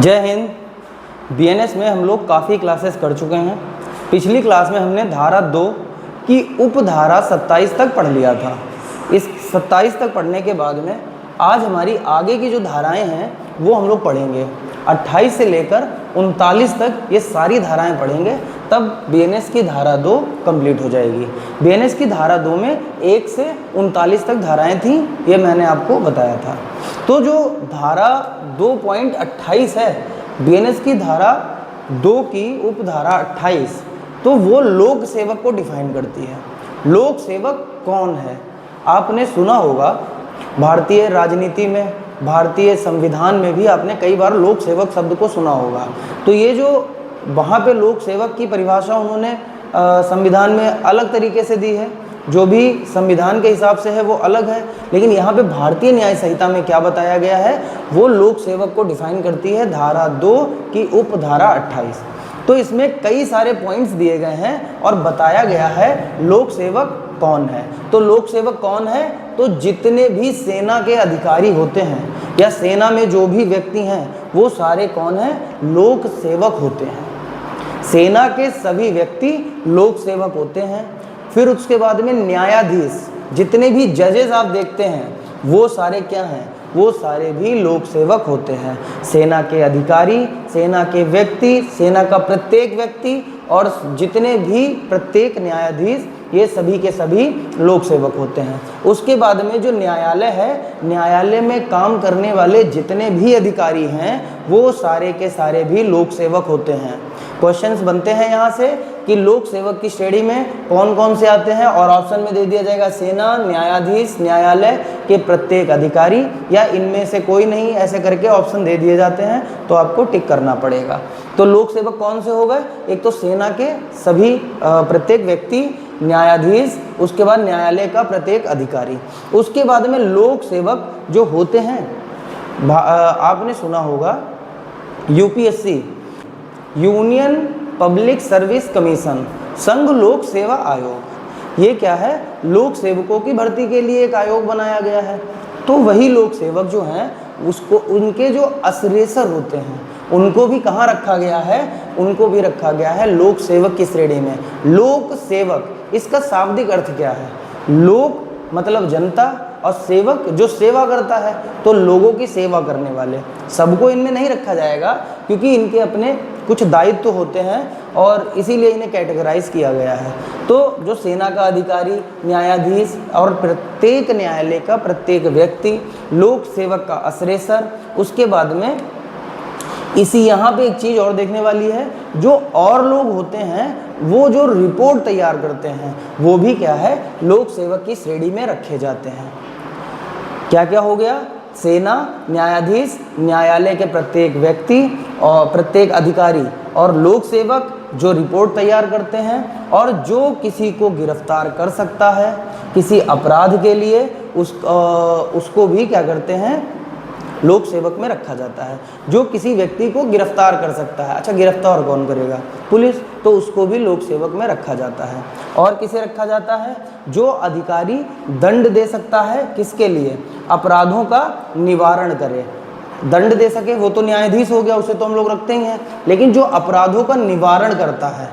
जय हिंद। बीएनएस में हम लोग काफ़ी क्लासेस कर चुके हैं। पिछली क्लास में हमने धारा 2 की उपधारा 27 तक पढ़ लिया था। इस 27 तक पढ़ने के बाद में आज हमारी आगे की जो धाराएं हैं वो हम लोग पढ़ेंगे। 28 से लेकर 39 तक ये सारी धाराएं पढ़ेंगे, तब बीएनएस की धारा 2 कंप्लीट हो जाएगी। बीएनएस की धारा 2 में 1 से 39 तक धाराएं थीं, ये मैंने आपको बताया था। तो जो धारा 2.28 है, बीएनएस की धारा 2 की उपधारा 28, तो वो लोक सेवक को डिफाइन करती है। लोक सेवक कौन है? आपने सुना होगा भारतीय राजनीति में, भारतीय संविधान में भी आपने कई बार लोक सेवक शब्द को सुना होगा। तो ये जो वहाँ पे लोक सेवक की परिभाषा उन्होंने संविधान में अलग तरीके से दी है, जो भी संविधान के हिसाब से है वो अलग है, लेकिन यहाँ पे भारतीय न्याय संहिता में क्या बताया गया है वो लोक सेवक को डिफाइन करती है धारा 2 की उपधारा 28। तो इसमें कई सारे पॉइंट्स दिए गए हैं और बताया गया है लोक सेवक कौन है। तो लोक सेवक कौन है? तो जितने भी सेना के अधिकारी होते हैं या सेना में जो भी व्यक्ति हैं वो सारे कौन हैं? लोक सेवक होते हैं। सेना के सभी व्यक्ति लोक सेवक होते हैं। फिर उसके बाद में न्यायाधीश, जितने भी जजेस आप देखते हैं वो सारे क्या हैं? वो सारे भी लोक सेवक होते हैं। सेना के अधिकारी, सेना के व्यक्ति, सेना का प्रत्येक व्यक्ति और जितने भी प्रत्येक न्यायाधीश, ये सभी के सभी लोक सेवक होते हैं। उसके बाद में जो न्यायालय है, न्यायालय में काम करने वाले जितने भी अधिकारी हैं वो सारे के सारे भी लोक सेवक होते हैं। क्वेश्चंस बनते हैं यहाँ से कि लोक सेवक की श्रेणी में कौन कौन से आते हैं, और ऑप्शन में दे दिया जाएगा सेना, न्यायाधीश, न्यायालय के प्रत्येक अधिकारी या इनमें से कोई नहीं, ऐसे करके ऑप्शन दे दिए जाते हैं, तो आपको टिक करना पड़ेगा। तो लोक सेवक कौन से हो गए? एक तो सेना के सभी प्रत्येक व्यक्ति, न्यायाधीश, उसके बाद न्यायालय का प्रत्येक अधिकारी। उसके बाद में लोक सेवक जो होते हैं, आपने सुना होगा UPSC, union public service commission, संघ लोक सेवा आयोग। ये क्या है? लोक सेवकों की भर्ती के लिए एक आयोग बनाया गया है। तो वही लोक सेवक जो हैं उसको, उनके जो अग्रेसर होते हैं उनको भी कहाँ रखा गया है? उनको भी रखा गया है लोक सेवक की श्रेणी में। लोक सेवक, इसका शाब्दिक अर्थ क्या है? लोक मतलब जनता और सेवक जो सेवा करता है, तो लोगों की सेवा करने वाले। सबको इनमें नहीं रखा जाएगा क्योंकि इनके अपने कुछ दायित्व तो होते हैं और इसीलिए इन्हें कैटेगराइज किया गया है। तो जो सेना का अधिकारी, न्यायाधीश और प्रत्येक न्यायालय का प्रत्येक व्यक्ति, लोक सेवक का अग्रेसर। उसके बाद में इसी यहाँ पे एक चीज़ और देखने वाली है, जो और लोग होते हैं वो जो रिपोर्ट तैयार करते हैं वो भी क्या है? लोक सेवक की श्रेणी में रखे जाते हैं। क्या क्या हो गया? सेना, न्यायाधीश, न्यायालय के प्रत्येक व्यक्ति और प्रत्येक अधिकारी, और लोक सेवक जो रिपोर्ट तैयार करते हैं और जो किसी को गिरफ्तार कर सकता है किसी अपराध के लिए, उसको भी क्या करते हैं? लोक सेवक में रखा जाता है। जो किसी व्यक्ति को गिरफ्तार कर सकता है, अच्छा गिरफ्तार कौन करेगा? पुलिस, तो उसको भी लोक सेवक में रखा जाता है। और किसे रखा जाता है? जो अधिकारी दंड दे सकता है, किसके लिए? अपराधों का निवारण करे, दंड दे सके, वो तो न्यायाधीश हो गया, उसे तो हम लोग रखते ही हैं, लेकिन जो अपराधों का निवारण करता है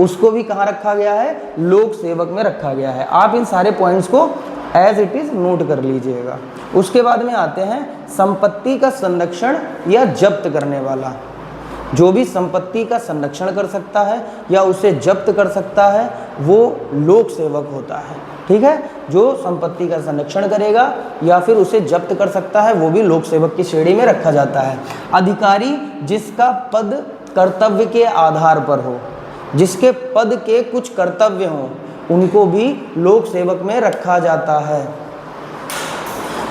उसको भी कहाँ रखा गया है? लोक सेवक में रखा गया है। आप इन सारे पॉइंट्स को एज इट इज नोट कर लीजिएगा। उसके बाद में आते हैं संपत्ति का संरक्षण या जब्त करने वाला। जो भी संपत्ति का संरक्षण कर सकता है या उसे जब्त कर सकता है वो लोक सेवक होता है। ठीक है, जो संपत्ति का संरक्षण करेगा या फिर उसे जब्त कर सकता है वो भी लोक सेवक की श्रेणी में रखा जाता है। अधिकारी जिसका पद कर्तव्य के आधार पर हो, जिसके पद के कुछ कर्तव्य हों, उनको भी लोक सेवक में रखा जाता है।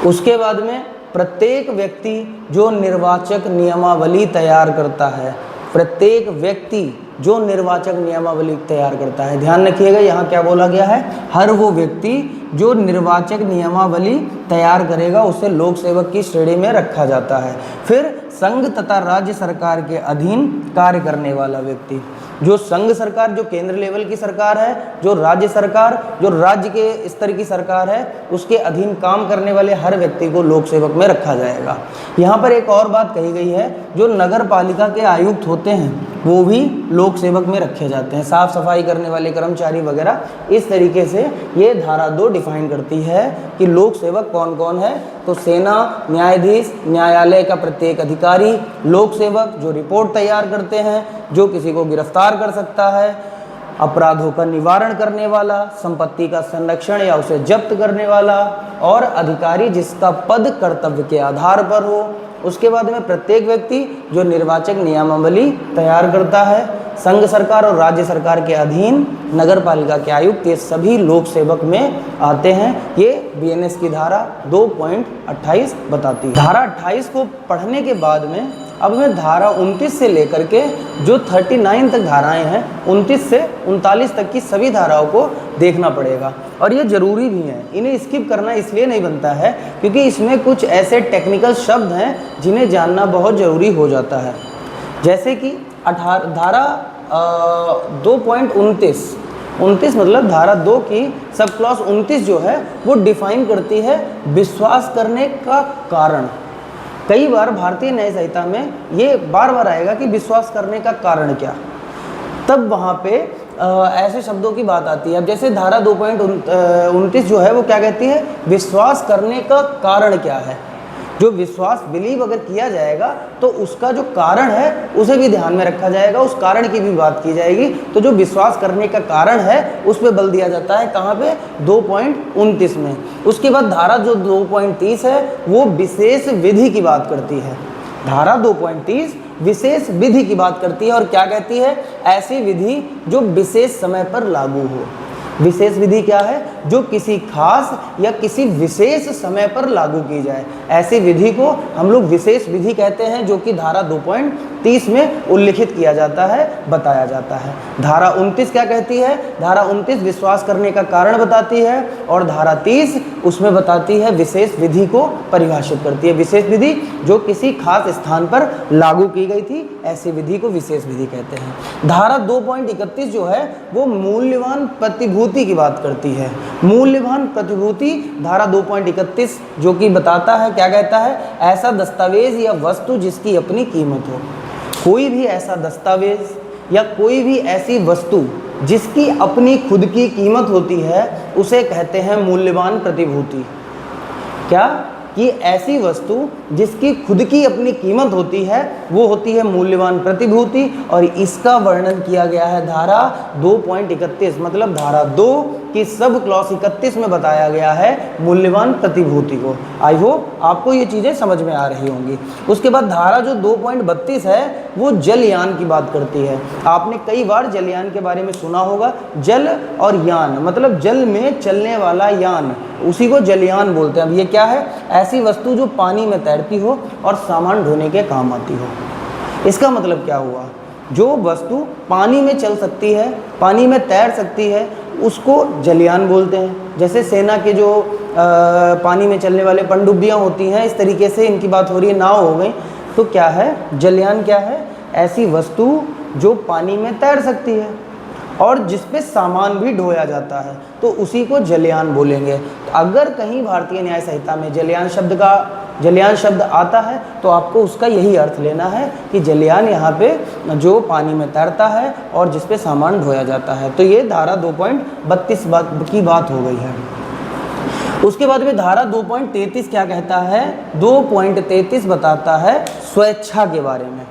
उसके बाद में प्रत्येक व्यक्ति जो निर्वाचक नियमावली तैयार करता है, प्रत्येक व्यक्ति जो निर्वाचक नियमावली तैयार करता है, ध्यान रखिएगा यहाँ क्या बोला गया है? हर वो व्यक्ति जो निर्वाचक नियमावली तैयार करेगा उसे लोक सेवक की श्रेणी में रखा जाता है। फिर संघ तथा राज्य सरकार के अधीन कार्य करने वाला व्यक्ति, जो संघ सरकार, जो केंद्र लेवल की सरकार है, जो राज्य सरकार, जो राज्य के स्तर की सरकार है, उसके अधीन काम करने वाले हर व्यक्ति को लोक सेवक में रखा जाएगा। यहाँ पर एक और बात कही गई है, जो नगर पालिका के आयुक्त होते हैं वो भी लोक सेवक में रखे जाते हैं, साफ सफाई करने वाले कर्मचारी वगैरह। इस तरीके से ये धारा 2 डिफाइन करती है कि लोक सेवक कौन कौन है। तो सेना, न्यायाधीश, न्यायालय का प्रत्येक अधिकारी, लोक सेवक जो रिपोर्ट तैयार करते हैं, जो किसी को गिरफ्तार कर सकता है, अपराधों का निवारण करने वाला, संपत्ति का संरक्षण या उसे जब्त करने वाला, और अधिकारी जिसका पद कर्तव्य के आधार पर हो। उसके बाद में प्रत्येक व्यक्ति जो निर्वाचक नियमावली तैयार करता है। संघ सरकार और राज्य सरकार के अधीन नगर पालिका के आयुक्त, ये सभी लोक सेवक में आते हैं। ये बीएनएस की धारा 2.28 बताती है। धारा 28 को पढ़ने के बाद में अब मैं धारा 29 से लेकर के जो 39 तक धाराएं हैं, 29 से 39 तक की सभी धाराओं को देखना पड़ेगा, और ये ज़रूरी भी है। इन्हें स्किप करना इसलिए नहीं बनता है क्योंकि इसमें कुछ ऐसे टेक्निकल शब्द हैं जिन्हें जानना बहुत ज़रूरी हो जाता है। जैसे कि धारा 2.29 मतलब धारा 2 की सब क्लॉज 29 जो है वो डिफाइन करती है विश्वास करने का कारण। कई बार भारतीय न्याय संहिता में ये बार बार आएगा कि विश्वास करने का कारण क्या, तब वहाँ पे ऐसे शब्दों की बात आती है। अब जैसे धारा 2.29 जो है वो क्या कहती है, विश्वास करने का कारण क्या है। जो विश्वास बिलीव अगर किया जाएगा तो उसका जो कारण है उसे भी ध्यान में रखा जाएगा, उस कारण की भी बात की जाएगी। तो जो विश्वास करने का कारण है उस पर बल दिया जाता है, कहाँ पे, 2.29 में। उसके बाद धारा जो 2.30 है वो विशेष विधि की बात करती है। धारा 2.30 विशेष विधि की बात करती है और क्या कहती है, ऐसी विधि जो विशेष समय पर लागू हो। विशेष विधि क्या है, जो किसी खास या किसी विशेष समय पर लागू की जाए, ऐसी विधि को हम लोग विशेष विधि कहते हैं, जो कि धारा 2.30 में उल्लिखित किया जाता है, बताया जाता है। धारा 29 क्या कहती है, धारा 29 विश्वास करने का कारण बताती है, और धारा 30 उसमें बताती है विशेष विधि को परिभाषित करती है। विशेष विधि जो किसी खास स्थान पर लागू की गई थी, ऐसी विधि को विशेष विधि कहते हैं। धारा 2.31 जो है वो मूल्यवान प्रतिभूति की बात करती है। मूल्यवान प्रतिभूति धारा 2.31 जो कि बताता है, क्या कहता है, ऐसा दस्तावेज या वस्तु जिसकी अपनी कीमत हो। कोई भी ऐसा दस्तावेज या कोई भी ऐसी वस्तु जिसकी अपनी खुद की कीमत होती है उसे कहते हैं मूल्यवान प्रतिभूति। क्या कि ऐसी वस्तु जिसकी खुद की अपनी कीमत होती है वो होती है मूल्यवान प्रतिभूति, और इसका वर्णन किया गया है धारा 2.31 मतलब धारा 2 की सब क्लॉज 31 में बताया गया है मूल्यवान प्रतिभूति को। आई होप आपको ये चीज़ें समझ में आ रही होंगी। उसके बाद धारा जो 2.32 है वो जलयान की बात करती है। आपने कई बार जलयान के बारे में सुना होगा। जल और यान मतलब जल में चलने वाला यान, उसी को जलयान बोलते हैं। अब ये क्या है, ऐसी वस्तु जो पानी में तैरती हो और सामान ढोने के काम आती हो। इसका मतलब क्या हुआ, जो वस्तु पानी में चल सकती है, पानी में तैर सकती है, उसको जलयान बोलते हैं। जैसे सेना के जो पानी में चलने वाले पनडुब्बियाँ होती हैं, इस तरीके से इनकी बात हो रही है, नाव हो गई। तो क्या है, जलयान क्या है, ऐसी वस्तु जो पानी में तैर सकती है और जिस पे सामान भी ढोया जाता है, तो उसी को जलयान बोलेंगे। तो अगर कहीं भारतीय न्याय संहिता में जलयान शब्द आता है तो आपको उसका यही अर्थ लेना है कि जलयान यहाँ पे जो पानी में तैरता है और जिस पे सामान ढोया जाता है। तो ये धारा 2.32 की बात हो गई है। उसके बाद में धारा 2.33 क्या कहता है, 2.33 बताता है स्वेच्छा के बारे में।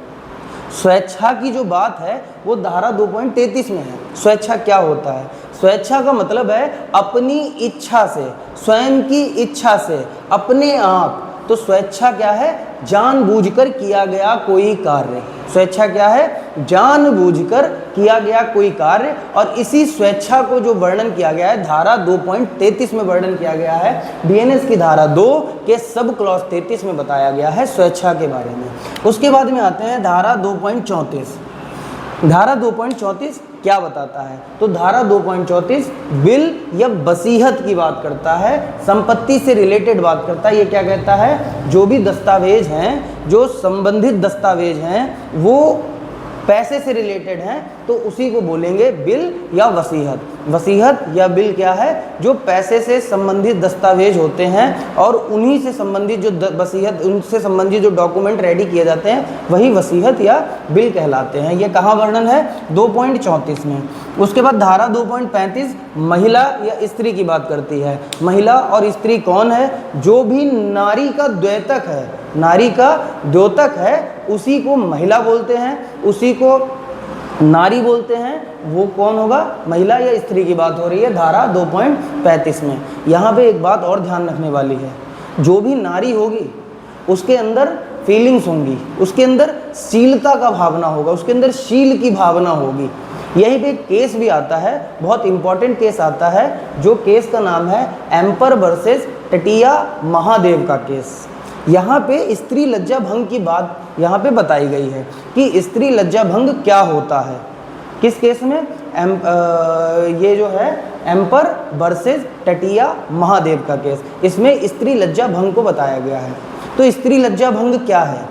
स्वेच्छा की जो बात है वो धारा 2.33 में है। स्वेच्छा क्या होता है, स्वेच्छा का मतलब है अपनी इच्छा से, स्वयं की इच्छा से, अपने आप। तो स्वेच्छा क्या है, जानबूझकर किया गया कोई कार्य। स्वेच्छा क्या है, जानबूझकर किया गया कोई कार्य। और इसी स्वेच्छा को जो वर्णन किया गया है धारा 2.33 में वर्णन किया गया है। बीएनएस की धारा 2 के सब क्लॉज 33 में बताया गया है स्वेच्छा के बारे में। उसके बाद में आते हैं धारा 2.34। धारा 2.34 क्या बताता है, तो धारा 2.34 विल या वसीयत की बात करता है, संपत्ति से रिलेटेड बात करता है। ये क्या कहता है, जो भी दस्तावेज हैं, जो संबंधित दस्तावेज हैं, वो पैसे से रिलेटेड हैं तो उसी को बोलेंगे बिल या वसीयत। वसीयत या बिल क्या है? जो पैसे से संबंधित दस्तावेज होते हैं और उन्हीं से संबंधित जो वसीयत, उनसे संबंधित जो डॉक्यूमेंट रेडी किए जाते हैं वही वसीयत या बिल कहलाते हैं। ये कहाँ वर्णन है? 2.34 में। उसके बाद धारा 2.35 महिला या स्त्री की बात करती है। महिला और स्त्री कौन है? जो भी नारी का द्योतक है, नारी का द्योतक है, उसी को महिला बोलते हैं, उसी को नारी बोलते हैं। वो कौन होगा? महिला या स्त्री की बात हो रही है धारा 2.35 में। यहाँ पे एक बात और ध्यान रखने वाली है, जो भी नारी होगी उसके अंदर फीलिंग्स होंगी, उसके अंदर शीलता का भावना होगा, उसके अंदर शील की भावना होगी। यहीं पे एक केस भी आता है, बहुत इंपॉर्टेंट केस आता है, जो केस का नाम है एम्पर वर्सेस टटिया महादेव का केस। यहाँ पे स्त्री लज्जा भंग की बात यहाँ पे बताई गई है कि स्त्री लज्जा भंग क्या होता है। किस केस में? ये जो है एम्पर वर्सेस टटिया महादेव का केस, इसमें स्त्री लज्जा भंग को बताया गया है। तो स्त्री लज्जा भंग क्या है?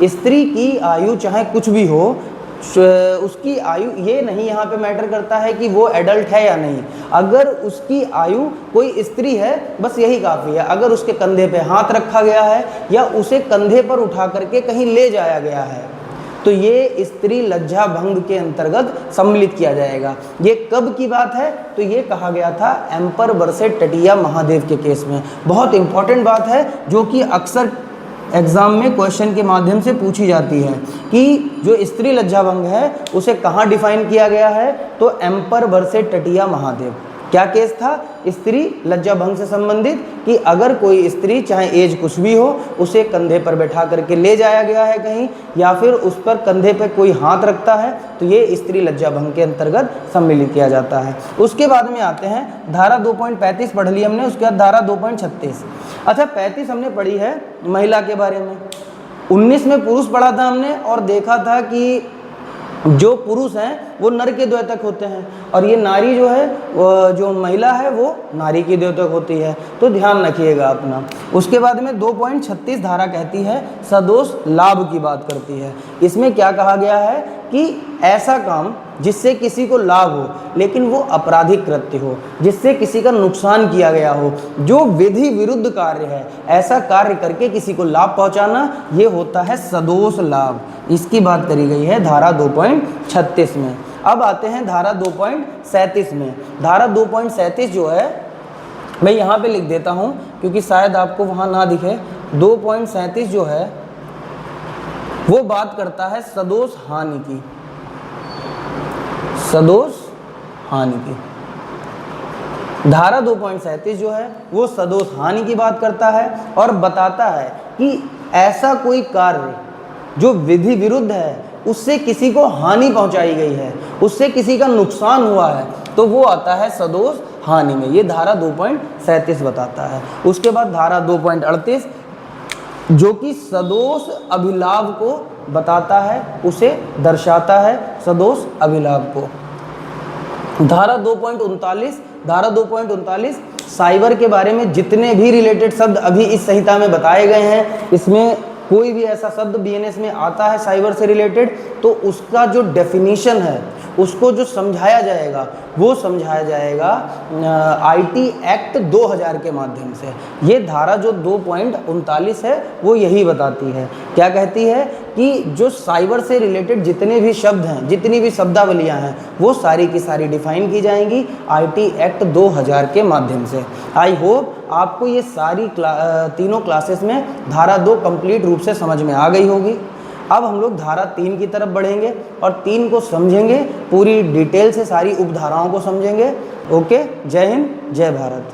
स्त्री की आयु चाहे कुछ भी हो, उसकी आयु ये नहीं यहाँ पे मैटर करता है कि वो एडल्ट है या नहीं। अगर उसकी आयु, कोई स्त्री है, बस यही काफ़ी है। अगर उसके कंधे पे हाथ रखा गया है या उसे कंधे पर उठा करके कहीं ले जाया गया है तो ये स्त्री लज्जा भंग के अंतर्गत सम्मिलित किया जाएगा। ये कब की बात है? तो ये कहा गया था एम्पर वर्सेस टटिया महादेव के केस में। बहुत इंपॉर्टेंट बात है जो कि अक्सर एग्जाम में क्वेश्चन के माध्यम से पूछी जाती है कि जो स्त्री लज्जा भंग है उसे कहाँ डिफाइन किया गया है? तो एम्पर वर्सेस टटिया महादेव। क्या केस था? स्त्री लज्जा भंग से संबंधित कि अगर कोई स्त्री, चाहे एज कुछ भी हो, उसे कंधे पर बैठा करके ले जाया गया है कहीं, या फिर उस पर कंधे पर कोई हाथ रखता है, तो ये स्त्री लज्जा भंग के अंतर्गत सम्मिलित किया जाता है। उसके बाद में आते हैं धारा 2.35 पढ़ ली हमने, उसके बाद धारा 2.36। अच्छा, 35 हमने पढ़ी है महिला के बारे में, 19 में पुरुष पढ़ा था हमने और देखा था कि जो पुरुष हैं वो नर के द्योतक होते हैं और ये नारी जो है, जो महिला है, वो नारी की द्योतक होती है। तो ध्यान रखिएगा अपना। उसके बाद में 2.36 धारा कहती है सदोष लाभ की बात करती है। इसमें क्या कहा गया है कि ऐसा काम जिससे किसी को लाभ हो लेकिन वो आपराधिक कृत्य हो, जिससे किसी का नुकसान किया गया हो, जो विधि विरुद्ध कार्य है, ऐसा कार्य करके किसी को लाभ पहुंचाना, ये होता है सदोष लाभ। इसकी बात करी गई है धारा 2.36 में। अब आते हैं धारा 2.37 में। धारा 2.37 जो है, मैं यहाँ पे लिख देता हूँ क्योंकि शायद आपको वहाँ ना दिखे। 2.37 जो है वो बात करता है सदोष हानि की, सदोष हानि की। धारा 2.37 जो है वो सदोष हानि की बात करता है और बताता है कि ऐसा कोई कार्य जो विधि विरुद्ध है, उससे किसी को हानि पहुंचाई गई है, उससे किसी का नुकसान हुआ है, तो वो आता है सदोष हानि में। ये धारा 2.37 बताता है। उसके बाद धारा 2.38 जो कि सदोष अभिलाभ को बताता है, उसे दर्शाता है सदोष अभिलाभ को। धारा 2.39 साइबर के बारे में जितने भी रिलेटेड शब्द अभी इस संहिता में बताए गए हैं, इसमें कोई भी ऐसा शब्द बीएनएस में आता है साइबर से रिलेटेड तो उसका जो डेफिनेशन है, उसको जो समझाया जाएगा, वो समझाया जाएगा आईटी एक्ट 2000 के माध्यम से। ये धारा जो 2.39 है वो यही बताती है। क्या कहती है कि जो साइबर से रिलेटेड जितने भी शब्द हैं, जितनी भी शब्दावलियां हैं, वो सारी की सारी डिफाइन की जाएंगी आईटी एक्ट 2000 के माध्यम से। आई होप आपको ये सारी तीनों क्लासेस में धारा 2 कंप्लीट रूप से समझ में आ गई होगी। अब हम लोग धारा 3 की तरफ बढ़ेंगे और 3 को समझेंगे, पूरी डिटेल से सारी उपधाराओं को समझेंगे। ओके, जय हिंद, जय भारत।